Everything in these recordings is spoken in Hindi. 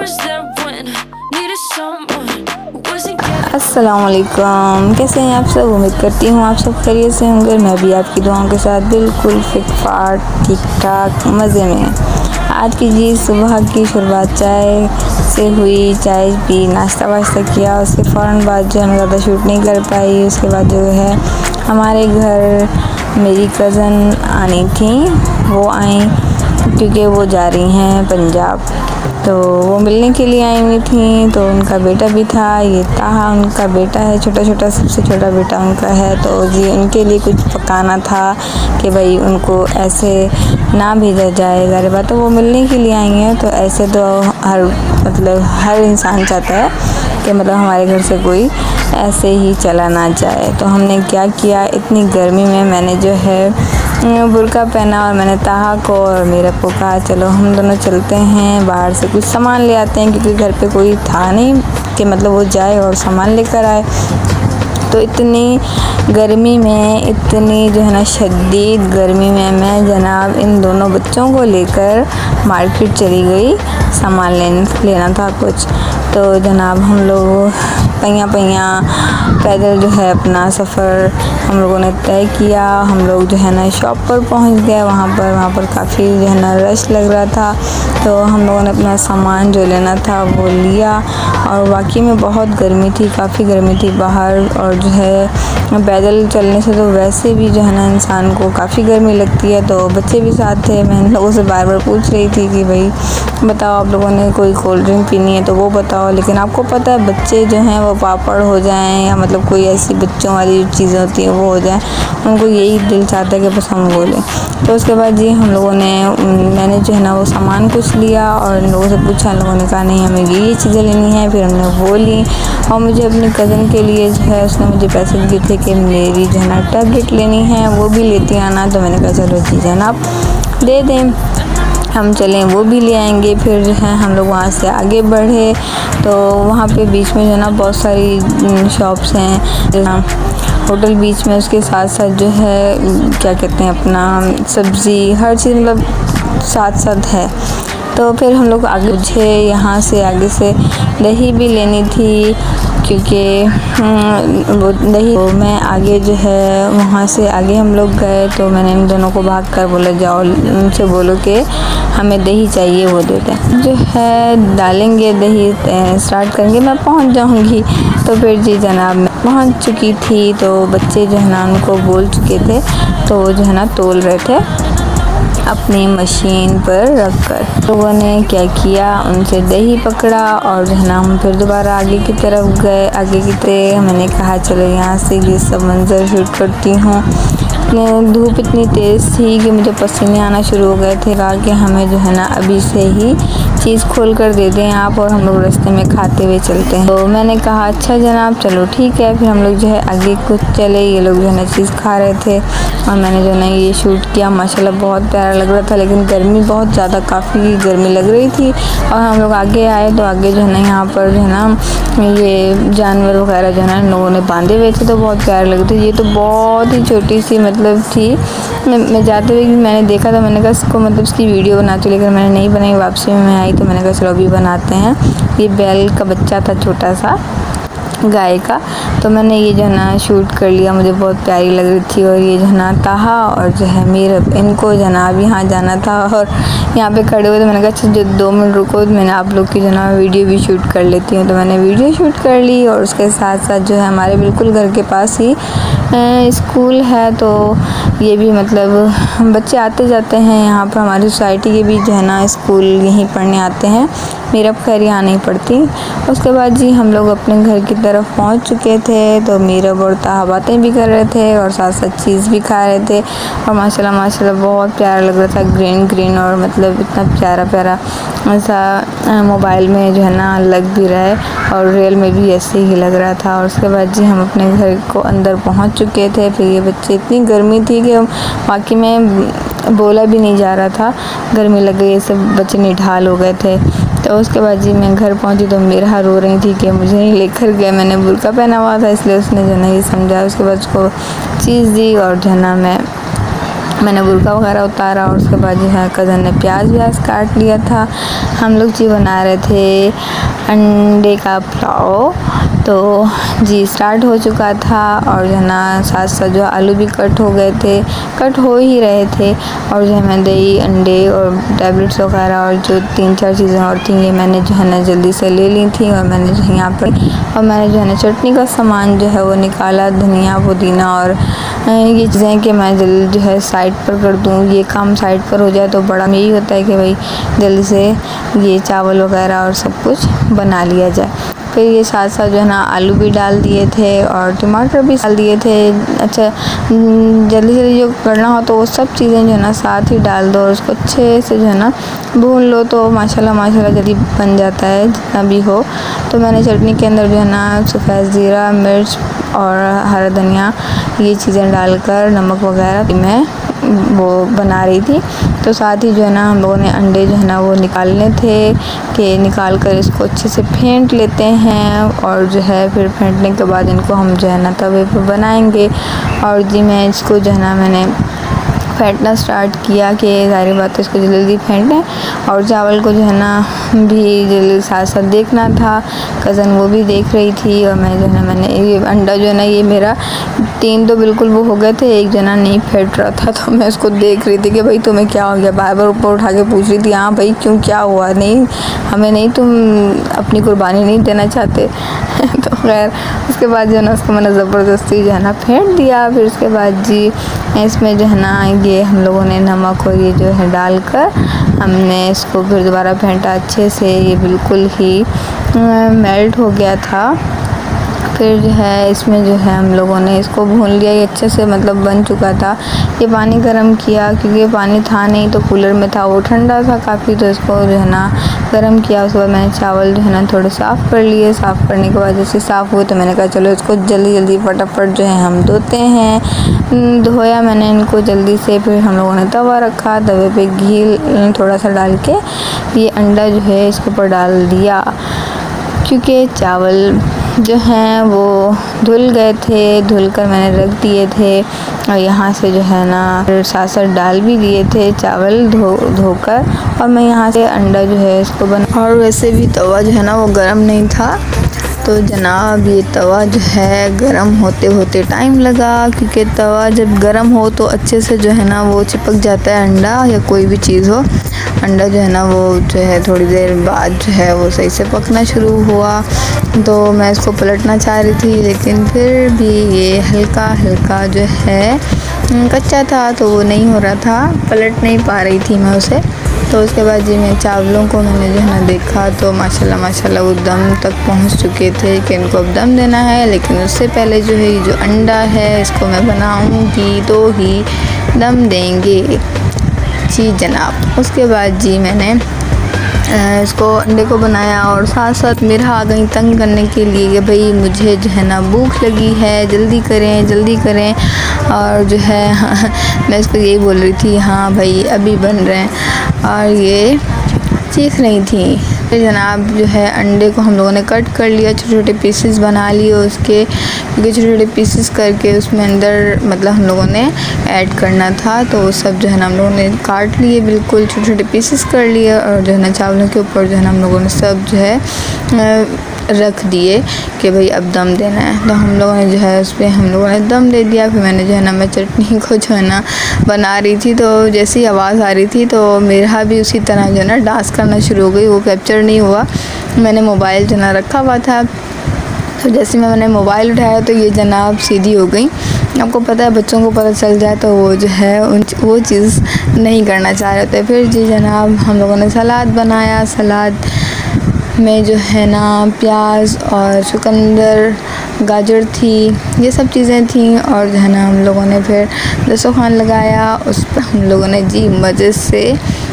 was there when needed someone who wasn't getting. अस्सलामुअलैकुम, कैसे हैं आप सब। उम्मीद करती हूँ आप सब खैरियत से होंगे। मैं भी आपकी दुआओं के साथ बिल्कुल फिट फाट ठीक ठाक मज़े में। आज की जी सुबह की शुरुआत चाय से हुई। चाय पी, नाश्ता वाश्ता किया। उसके फ़ौरन बाद जो है मैं ज़्यादा शूट नहीं कर पाई। उसके बाद जो है हमारे घर मेरी कज़न आनी थी, वो आई क्योंकि वो जा रही हैं पंजाब, तो वो मिलने के लिए आई हुई थी। तो उनका बेटा भी था, ये ताहा उनका बेटा है, छोटा छोटा सबसे छोटा बेटा उनका है। तो जी उनके लिए कुछ पकाना था कि भाई उनको ऐसे ना भेजा जाए। ज़ाहिर बात है वो मिलने के लिए आई हैं, तो ऐसे तो हर इंसान चाहता है कि मतलब हमारे घर से कोई ऐसे ही चला ना जाए। तो हमने क्या किया, इतनी गर्मी में मैंने जो है बुर्का पहना और मैंने ताहा को और मेरे को कहा चलो हम दोनों चलते हैं, बाहर से कुछ सामान ले आते हैं, क्योंकि घर पे कोई था नहीं कि मतलब वो जाए और सामान लेकर आए। तो इतनी गर्मी में, इतनी जो है ना शदीद गर्मी में मैं जनाब इन दोनों बच्चों को लेकर मार्केट चली गई। सामान लेना था कुछ। तो जनाब हम लोग पैया पैदल जो है अपना सफ़र हम लोगों ने तय किया। हम लोग जो है ना शॉप पर पहुंच गए। वहाँ पर काफ़ी जो है ना रश लग रहा था। तो हम लोगों ने अपना सामान जो लेना था वो लिया। और वाकई में बहुत गर्मी थी, काफ़ी गर्मी थी बाहर। और जो है पैदल चलने से तो वैसे भी जो है ना इंसान को काफ़ी गर्मी लगती है। तो बच्चे भी साथ थे। मैं इन लोगों से बार बार पूछ रही थी कि भाई बताओ आप लोगों ने कोई कोल्ड ड्रिंक पीनी है तो वो बताओ। लेकिन आपको पता है बच्चे जो हैं वो पापड़ हो जाएं या मतलब कोई ऐसी बच्चों वाली चीज़ें होती हैं वो हो जाएं, उनको यही दिल चाहता है कि बस हम बोलें। तो उसके बाद जी मैंने जो है ना वो सामान कुछ लिया और इन लोगों से पूछा। इन लोगों ने कहा नहीं हमें ये चीज़ें लेनी है। फिर हमने वो ली और मुझे अपनी कज़न के लिए जो है उसने मुझे पैसे दिए थे कि मेरी जो है ना टैबलेट लेनी है, वो भी लेती आना। तो मैंने कहा चलो जी जनाब दे दें, हम चलें वो भी ले आएंगे। फिर जो है हम लोग वहाँ से आगे बढ़े। तो वहाँ पे बीच में जो है ना बहुत सारी शॉप्स हैं, होटल बीच में, उसके साथ साथ जो है क्या कहते हैं अपना सब्ज़ी, हर चीज़ मतलब साथ साथ है। तो फिर हम लोग आगे, मुझे यहाँ से आगे से दही भी लेनी थी क्योंकि वो दही, तो मैं आगे जो है वहाँ से आगे हम लोग गए। तो मैंने इन दोनों को भाग कर बोला जाओ उनसे बोलो कि हमें दही चाहिए, वो देते हैं। जो है डालेंगे दही, स्टार्ट करेंगे, मैं पहुँच जाऊँगी। तो फिर जी जनाब मैं पहुँच चुकी थी। तो बच्चे जो है ना उनको बोल चुके थे, तो वो जो है ना तोल रहे थे अपनी मशीन पर रखकर। लोगों ने क्या किया, उनसे दही पकड़ा और जो है ना हम फिर दोबारा आगे की तरफ गए। आगे की तरफ मैंने कहा चलो यहाँ से ये सब मंज़र शूट करती हूँ। धूप इतनी तेज़ थी कि मुझे पसीने आना शुरू हो गए थे। कहा कि हमें जो है ना अभी से ही चीज़ खोल कर दे दें आप, और हम लोग रास्ते में खाते हुए चलते हैं। तो मैंने कहा अच्छा जनाब चलो ठीक है। फिर हम लोग जो है आगे कुछ चले। ये लोग जो है ना चीज़ खा रहे थे और मैंने जो है ना ये शूट किया। माशाल्लाह बहुत प्यारा लग रहा था, लेकिन गर्मी बहुत ज़्यादा, काफ़ी गर्मी लग रही थी। और हम लोग आगे आए तो आगे जो है ना यहाँ पर जो है ना ये जानवर वगैरह जो है ना लोगों ने बांधे हुए थे, तो बहुत प्यारे लग रहे थे। ये तो बहुत ही छोटी सी मतलब थी। मैं जाते हुए मैंने देखा था, मैंने कहा इसको मतलब इसकी वीडियो बनाती, लेकिन मैंने नहीं बनाई। वापसी में मैं आई तो मैंने कहा चलो अभी बनाते हैं। ये बैल का बच्चा था छोटा सा, गाय का। तो मैंने ये जो है ना शूट कर लिया, मुझे बहुत प्यारी लग रही थी। और ये जो है ना ताहा और जो है मेरा, इनको जो है ना अब यहाँ जाना था और यहाँ पे खड़े हुए। तो मैंने कहा अच्छा जो 2 मिनट रुको, मैंने आप लोग की जो है ना वीडियो भी शूट कर लेती हूँ। तो मैंने वीडियो शूट कर ली। और उसके साथ साथ जो है हमारे बिल्कुल घर के पास ही स्कूल है, तो ये भी मतलब बच्चे आते जाते हैं यहाँ पर। हमारी सोसाइटी के भी जो है ना स्कूल यहीं पढ़ने आते हैं, मेरा खैर यहाँ नहीं पढ़ती। उसके बाद जी हम लोग अपने घर की तरफ पहुँच चुके थे। तो मेरा और ताहा बातें भी कर रहे थे और साथ साथ चीज़ भी खा रहे थे। और माशाल्लाह बहुत प्यारा लग रहा था, ग्रीन और मतलब इतना प्यारा ऐसा मोबाइल में जो है ना लग भी रहा है और रियल में भी ऐसे ही लग रहा था। और उसके बाद जी हम अपने घर को अंदर पहुँच चुके थे। फिर ये बच्चे, इतनी गर्मी थी कि वाकई में बोला भी नहीं जा रहा था, गर्मी लग गई, सब बच्चे निढाल हो गए थे। तो उसके बाद जी मैं घर पहुंची तो मेरा रो रही थी कि मुझे नहीं लेकर गया। मैंने बुर्का पहना हुआ था, इसलिए उसने जो है ना ये समझा। उसके बाद उसको चीज़ दी और जो है ना मैं मैंने बुर्का वगैरह उतारा और उसके बाद जो है कज़न ने प्याज व्याज काट लिया था। हम लोग जी बना रहे थे अंडे का पुलाव। तो जी स्टार्ट हो चुका था और जो है ना साथ साथ जो आलू भी कट हो गए थे, कट हो ही रहे थे। और जो है मैं दही, अंडे और टैबलेट्स वगैरह और जो 3-4 चीज़ें और थी ये मैंने जो है ना जल्दी से ले ली थी। और मैंने जो है यहाँ पर और मैंने जो है ना चटनी का सामान जो है वो निकाला, धनिया, पुदीना और ये चीज़ें कि मैं जल्दी जो है साइड पर कर दूँ, ये काम साइड पर हो जाए तो बड़ा यही होता है कि भाई जल्दी से ये चावल वगैरह और सब कुछ बना लिया जाए। फिर ये साथ साथ जो है ना आलू भी डाल दिए थे और टमाटर भी डाल दिए थे। अच्छा, जल्दी जल्दी जो करना हो तो वो सब चीज़ें जो है ना साथ ही डाल दो और उसको अच्छे से जो है ना भून लो तो माशाल्लाह माशाल्लाह जल्दी बन जाता है जितना भी हो। तो मैंने चटनी के अंदर जो है ना सफ़ेद ज़ीरा, मिर्च और हरा धनिया ये चीज़ें डालकर नमक वगैरह मैं वो बना रही थी। तो साथ ही जो है ना हम लोगों ने अंडे जो है ना वो निकालने थे कि निकाल कर इसको अच्छे से फेंट लेते हैं और जो है फिर फेंटने के बाद इनको हम जो है ना तवे पर बनाएंगे। और जी मैं इसको जो है ना मैंने फेंटना स्टार्ट किया कि ज़ाहिर बात है इसको जल्दी जल्दी फेंटें और चावल को जो है ना भी जल्दी साथ साथ देखना था। कज़न वो भी देख रही थी और मैं जो है ना मैंने ये अंडा जो है ना ये मेरा 3 तो बिल्कुल वो हो गए थे, एक जना नहीं फेंट रहा था। तो मैं उसको देख रही थी कि भाई तुम्हें क्या हो गया, बार बार ऊपर उठा के पूछ रही थी हाँ भाई क्यों, क्या हुआ, नहीं हमें नहीं, तुम अपनी कुर्बानी नहीं देना चाहते। तो खैर उसके बाद जो है ना उसको मैंने ज़बरदस्ती जो है ना फेंट दिया। फिर उसके बाद जी इसमें जो है ना ये हम लोगों ने नमक और ये जो है डालकर हमने इसको फिर दोबारा फेंटा अच्छे से, ये बिल्कुल ही मेल्ट हो गया था। फिर जो है इसमें जो है हम लोगों ने इसको भून लिया, ये अच्छे से मतलब बन चुका था। ये पानी गर्म किया क्योंकि पानी था नहीं तो कूलर में था, वो ठंडा था काफ़ी, तो इसको जो है ना गर्म किया। उसके बाद मैंने चावल जो है ना थोड़े साफ़ कर लिए। साफ़ करने के बाद जैसे साफ़ हुए तो मैंने कहा चलो इसको जल्दी जल्दी फटाफट जो है हम धोते हैं। धोया मैंने इनको जल्दी से। फिर हम लोगों ने तवा रखा, तवे पे घी थोड़ा सा डाल के ये अंडा जो है इसके ऊपर डाल दिया क्योंकि चावल जो हैं वो धुल गए थे, धुलकर मैंने रख दिए थे। और यहाँ से जो है ना फिर साथ साथ डाल भी दिए थे चावल धोकर। और मैं यहाँ से अंडा जो है इसको बना, और वैसे भी तवा जो है ना वो गर्म नहीं था। तो जनाब ये तवा जो है गर्म होते होते टाइम लगा क्योंकि तवा जब गर्म हो तो अच्छे से जो है ना वो चिपक जाता है अंडा या कोई भी चीज़ हो। अंडा जो है ना वो जो है थोड़ी देर बाद जो है वो सही से पकना शुरू हुआ। तो मैं इसको पलटना चाह रही थी लेकिन फिर भी ये हल्का हल्का जो है कच्चा था तो वो नहीं हो रहा था, पलट नहीं पा रही थी मैं उसे। तो उसके बाद जी मैं चावलों को मैंने जो है ना देखा तो माशाल्लाह माशाल्लाह वो दम तक पहुंच चुके थे कि इनको अब दम देना है। लेकिन उससे पहले जो है ये जो अंडा है इसको मैं बनाऊंगी तो ही दम देंगे जी जनाब। उसके बाद जी मैंने इसको अंडे को बनाया और साथ साथ मेरा आ गई तंग करने के लिए कि भाई मुझे जो है ना भूख लगी है, जल्दी करें जल्दी करें। और जो है मैं इसको यही बोल रही थी हाँ भाई अभी बन रहे हैं, और ये चीख रही थी। फिर जनाब जो है अंडे को हम लोगों ने कट कर लिया, छोटे छोटे पीसेस बना लिए उसके, क्योंकि छोटे छोटे पीसेस करके उसमें अंदर मतलब हम लोगों ने ऐड करना था। तो सब जो है ना हम लोगों ने काट लिए, बिल्कुल छोटे छोटे पीसेस कर लिए। और जो है ना चावलों के ऊपर जो है ना हम लोगों ने सब जो है रख दिए कि भाई अब दम देना है। तो हम लोगों ने जो है उस पर हम लोगों ने दम दे दिया। फिर मैंने जो है ना मैं चटनी को जो है ना बना रही थी तो जैसी आवाज़ आ रही थी तो मेरा भी उसी तरह जो है ना डांस करना शुरू हो गई। वो कैप्चर नहीं हुआ, मैंने मोबाइल जो है ना रखा हुआ था। तो जैसे मैंने मोबाइल उठाया तो ये जनाब सीधी हो गई। आपको पता है बच्चों को पता चल जाए तो वो जो है वो चीज़ नहीं करना चाह रहे थे। फिर जी जनाब हम लोगों ने सलाद बनाया। सलाद में जो है ना प्याज और चुकंदर, गाजर थी, ये सब चीज़ें थी। और जो है ना हम लोगों ने फिर दस्तरखान लगाया, उस पर हम लोगों ने जी मज़े से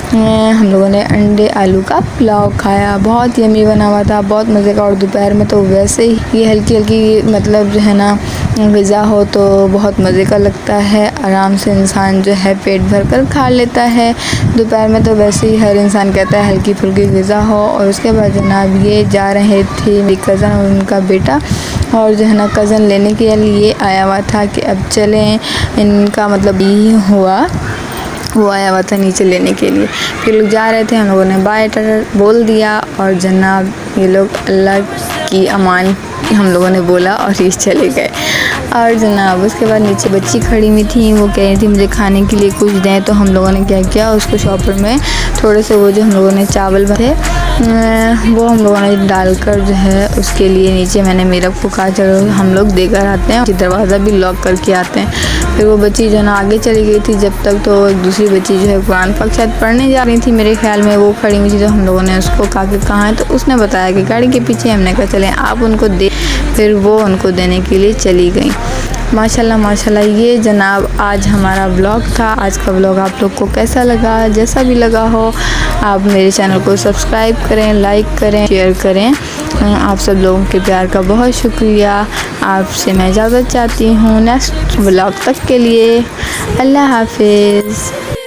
हम लोगों ने अंडे आलू का पुलाव खाया, बहुत यमी बना हुआ था, बहुत मज़े का। और दोपहर में तो वैसे ही ये हल्की हल्की मतलब जो है ना ग़िज़ा हो तो बहुत मज़े का लगता है, आराम से इंसान जो है पेट भर कर खा लेता है। दोपहर में तो वैसे ही हर इंसान कहता है हल्की फुल्की ग़िज़ा हो। और उसके बाद जनाब ये जा रहे थे मेरी कज़न और उनका बेटा, और जो है ना कज़न लेने के लिए आया हुआ था कि अब चलें, इनका मतलब यही हुआ, वो आया हुआ था नीचे लेने के लिए। फिर लोग जा रहे थे, हम लोगों ने बाय टाटा बोल दिया और जनाब ये लोग अल्लाह की अमान हम लोगों ने बोला और ये चले गए। और जनाब उसके बाद नीचे बच्ची खड़ी हुई थी, वो कह रही थी मुझे खाने के लिए कुछ दें, तो हम लोगों ने क्या किया, उसको शॉपर में थोड़े से वो जो हम लोगों ने चावल थे वो हम लोगों ने डालकर जो है उसके लिए नीचे मैंने मेरा को कहा चलो हम लोग देकर आते हैं, दरवाज़ा भी लॉक करके आते हैं। फिर वो बच्ची जो ना आगे चली गई थी जब तक, तो एक दूसरी बच्ची जो है कुरान पाक शायद पढ़ने जा रही थी मेरे ख्याल में, वो खड़ी हुई थी। तो हम लोगों ने उसको कहा कि कहाँ है, तो उसने बताया कि गाड़ी के पीछे। हमने कहा चलें आप उनको दे, फिर वो उनको देने के लिए चली गई। माशाल्लाह माशाल्लाह। ये जनाब आज हमारा व्लॉग था। आज का व्लॉग आप लोग को कैसा लगा, जैसा भी लगा हो आप मेरे चैनल को सब्सक्राइब करें, लाइक करें, शेयर करें। आप सब लोगों के प्यार का बहुत शुक्रिया। आपसे मैं इजाज़त चाहती हूँ नेक्स्ट व्लॉग तक के लिए। अल्लाह हाफिज़।